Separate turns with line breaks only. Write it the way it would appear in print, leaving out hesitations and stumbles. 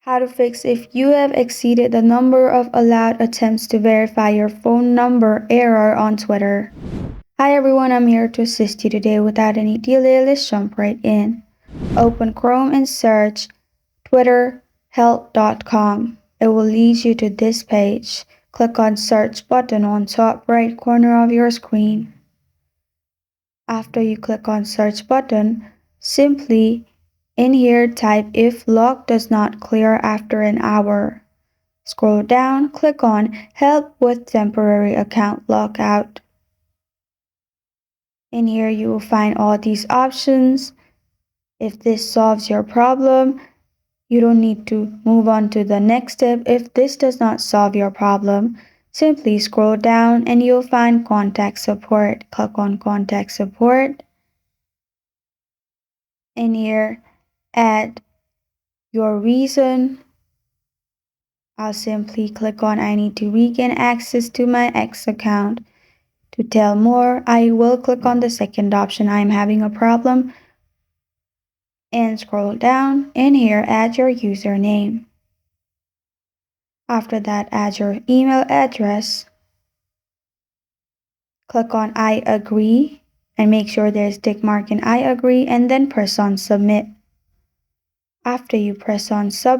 How to fix if you have exceeded the number of allowed attempts to verify your phone number error on Twitter. Hi everyone, I'm here to assist you today. Without any delay, let's jump right in. Open Chrome and search twitterhelp.com. It will lead you to this page. Click on search button on top right corner of your screen. After you click on search button, simply in here type if lock does not clear after an hour. Scroll down, click on help with temporary account lockout. In here you will find all these options. If this solves your problem, you don't need to move on to the next step. If this does not solve your problem, simply scroll down and you'll find contact support. Click on contact support. In here, add your reason. I'll simply click on I need to regain access to my X account. To tell more, I will click on the second option, I am having a problem, and scroll down. In here, add your username. After that, add your email address. Click on I agree and make sure there's tick mark in I agree and then press on submit. After you press on submit,